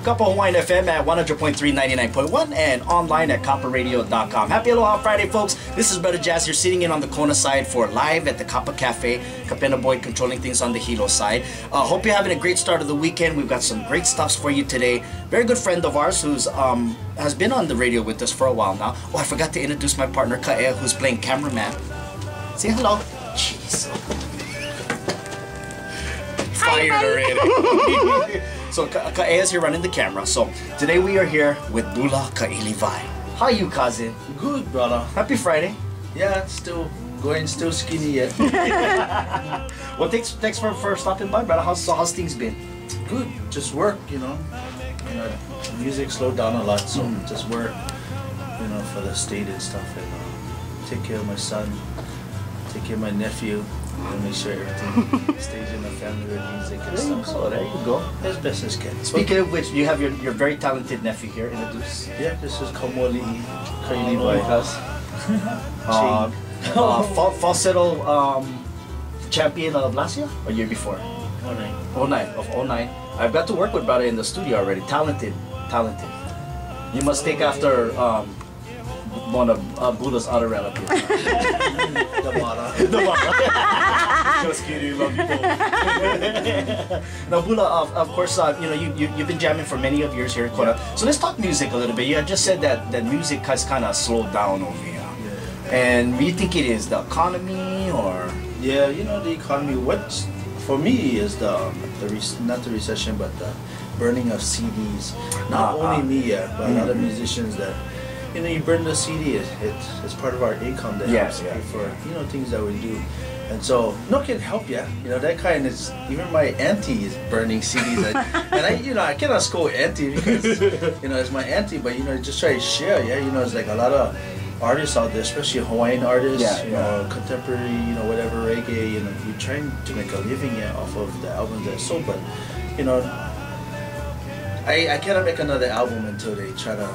Kapa Hawaiian FM at 100.3, 99.1, and online at kaparadio.com. Happy Aloha Friday, folks. This is Brother Jazz. You're sitting in on the Kona side for live at the Kapa Cafe. Kapena Boy controlling things on the Hilo side. Hope you're having a great start of the weekend. We've got some great stuffs for you today. Very good friend of ours who's has been on the radio with us for a while now. Oh, I forgot to introduce my partner, Kaea, who's playing cameraman. Say hello. Jeez. Fired already. So Kaea is here running the camera. So today we are here with Bula, kailiwai. How are you, cousin? Good, brother. Happy Friday. Yeah, still skinny yet. Well, thanks for stopping by, brother. How's things been? Good. Just work, you know. Music slowed down a lot, so just work, for the state and stuff, and take care of my son, take care of my nephew, and make sure everything stays in the family with music and stuff. So there you go. As best as can. Speaking of which, you have your very talented nephew here. Introduce. Yeah, this is Kamoli Kailiwai. Falsetto champion of last year or year before? 09. I've got to work with brother in the studio already. Talented. You must take after one of Bula's other relatives. The Mara. Just kidding, love you both. Now, Bula, of course, you've been jamming for many of years here in Kona. Yeah. So let's talk music a little bit. You just said that music has kind of slowed down over here. Yeah. And what do you think it is? The economy or? Yeah, the economy. What's for me is not the recession, but the burning of CDs. Not only me, but a lot of musicians that you burn the CD. It's part of our income that helps pay for things that we do. And so no can help you. That kind is even my auntie is burning CDs. And I cannot scold auntie because it's my auntie, but just try to share. It's like a lot of artists out there, especially Hawaiian artists, contemporary, whatever reggae, you're trying to make a living off of the albums that sold, but I cannot make another album until they try to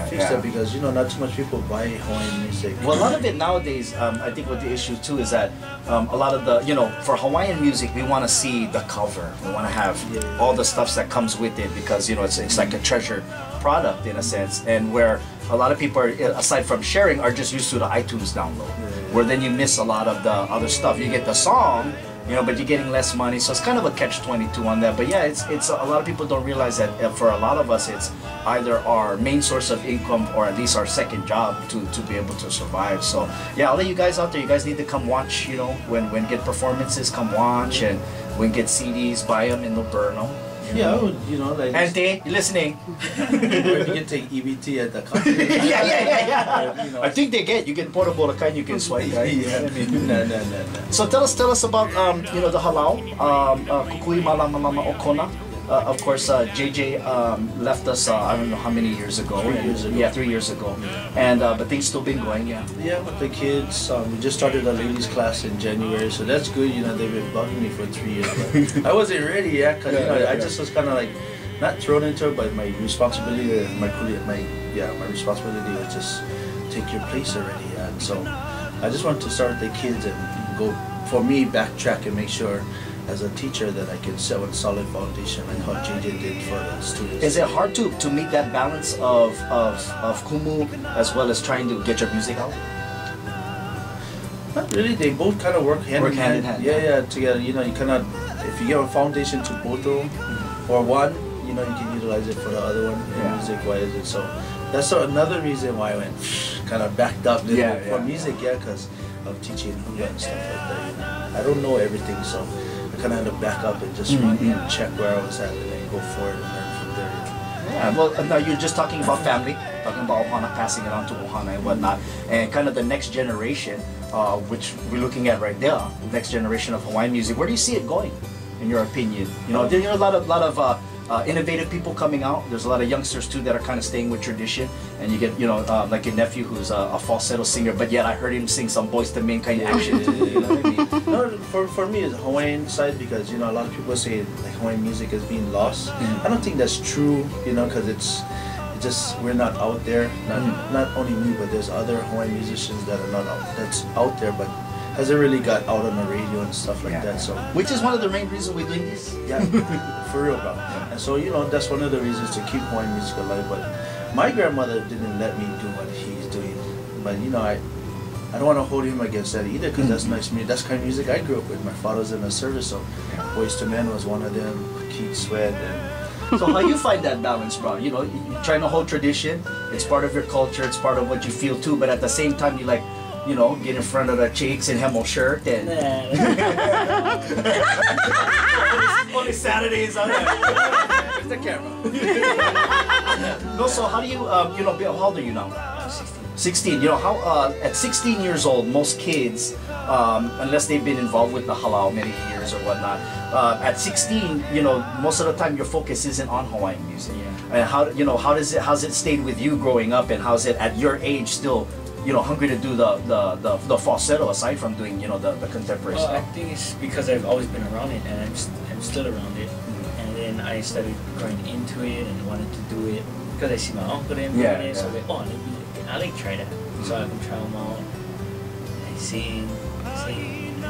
fix that, because not too much people buy Hawaiian music. Well, a lot of it nowadays, I think what the issue too is that a lot of the, for Hawaiian music, we want to see the cover. We want to have all the stuff that comes with it, because it's like a treasure product in a sense, and where a lot of people are, aside from sharing, are just used to the iTunes download, where then you miss a lot of the other stuff. You get the song, but you're getting less money, so it's kind of a catch-22 on that. But yeah, it's a lot of people don't realize that for a lot of us, it's either our main source of income or at least our second job to be able to survive. So yeah, all of you guys out there, you guys need to come watch. When get performances, come watch, and when get CDs, buy them and they'll burn them. Yeah, I would, like... Auntie, you listening? Or you can take EBT at the company. Yeah. I think you get portable kind you can swipe, right? No. So tell us about, the halau, kukui malama okona. Of course, JJ left us, I don't know how many years ago. 3 years ago. Yeah, 3 years ago. And but things still been going, Yeah, with the kids. We just started a ladies class in January, so that's good. They've been bugging me for 3 years. But I wasn't ready, because I just was kind of like not thrown into it, but my responsibility, my responsibility was just take your place already. And so I just wanted to start with the kids and go, for me, backtrack and make sure, as a teacher, that I can set a solid foundation like how JJ did for the students. Is it hard to meet that balance of kumu as well as trying to get your music out? Not really. They both kind of work hand in hand. Yeah, together. You cannot, if you give a foundation to both of them, or one, you can utilize it for the other one, music-wise. And so that's another reason why I went kind of backed up for music, because of teaching hula and stuff like that. I don't know everything, so I kind of had to back up and just check where I was at and then go forward and learn from there. Yeah, well, now you're just talking about family, talking about ohana, passing it on to ohana and whatnot, and kind of the next generation, which we're looking at right there, the next generation of Hawaiian music. Where do you see it going, in your opinion? There are a lot of innovative people coming out. There's a lot of youngsters too that are kind of staying with tradition, and you get like your nephew who's a falsetto singer, but yet I heard him sing some Boys to Men kind of action. You know what I mean? No, for me it's the Hawaiian side, because a lot of people say like Hawaiian music is being lost. I don't think that's true, because it's just we're not out there. Not only me, but there's other Hawaiian musicians that are not out there, but hasn't really got out on the radio and stuff like that. So which is one of the main reasons we're doing this. Yeah, for real, bro. And so that's one of the reasons to keep Hawaiian music alive. But my grandmother didn't let me do what he's doing. But I don't want to hold him against that either, because that's nice music. That's kind of music I grew up with. My father's in the service, so Boyz II Men was one of them. Keith Sweat. And so how you find that balance, bro? You're trying to hold tradition. It's part of your culture. It's part of what you feel too. But at the same time, you like, get in front of the chicks in Hemo shirt and only Saturdays on there's the camera. No, so how do you, how old are you now? 16. How at 16 years old, most kids, unless they've been involved with the halal many years or whatnot, at 16, most of the time your focus isn't on Hawaiian music. And how's it stayed with you growing up, and how's it at your age still, hungry to do the falsetto aside from doing the contemporary stuff? stuff? I think it's because I've always been around it, and I'm still around it. And then I started going into it and wanted to do it because I see my uncle doing it. So I like try that, so I can try them out. I sing, and I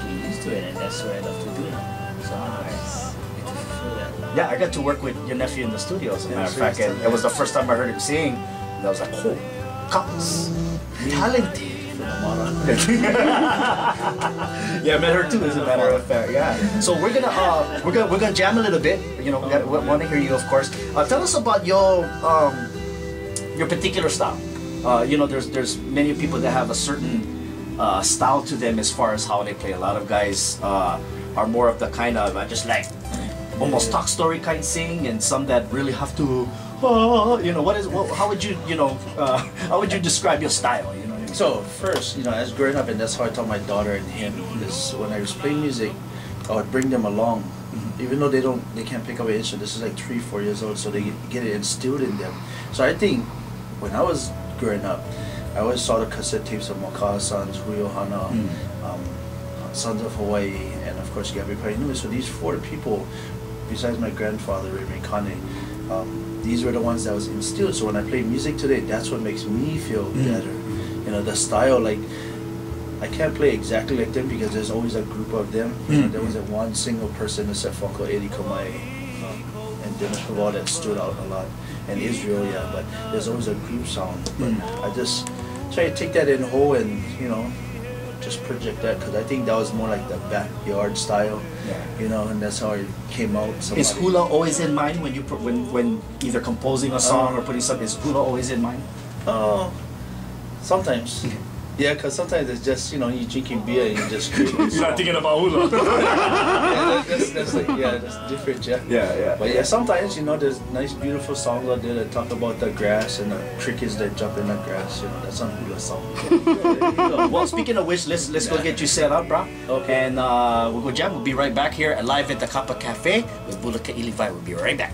get used to it, and that's what I love to do now. So nice. I get to feel that. Yeah, I got to work with your nephew in the studio, as a matter of fact, and it was the first time I heard him sing, and I was like, oh, Kapa's talented. Yeah, I met her too, as a matter of fact. Yeah. So we're gonna jam a little bit. We want to hear you, of course. Tell us about your particular style. There's many people that have a certain style to them as far as how they play. A lot of guys are more of the kind of just like almost talk story kind sing, and some that really have to. How would you describe your style? So first, as growing up, and that's how I taught my daughter and him, is when I was playing music, I would bring them along, even though they can't pick up an instrument. This is like 3-4 years old, so they get it instilled in them. So I think when I was growing up, I always saw the cassette tapes of Makaha Sons, Huyo Hana, Sons of Hawaii, and of course Gabby Painui. So these 4 people, besides my grandfather, Ray Kane, these were the ones that was instilled. So when I play music today, that's what makes me feel better. The style, like, I can't play exactly like them because there's always a group of them. There was one single person, except for Uncle Eddie Kamai and Dennis Paval, that stood out a lot. And Israel, but there's always a group sound. But I just try to take that in whole and, just project that, because I think that was more like the backyard style, and that's how it came out. Is hula always in mind when either composing a song or putting something? Is hula always in mind? Sometimes. Yeah, because sometimes it's just, you're drinking beer and you just create You're not thinking about hula. that's different, Yeah. But sometimes, there's nice, beautiful songs out there that talk about the grass and the crickets that jump in the grass, that's some hula song. Well, speaking of which, let's go get you set up, bro. Okay. And we'll go jam. We'll be right back here live at the Kapa Cafe with Bula, kailiwai. We'll be right back.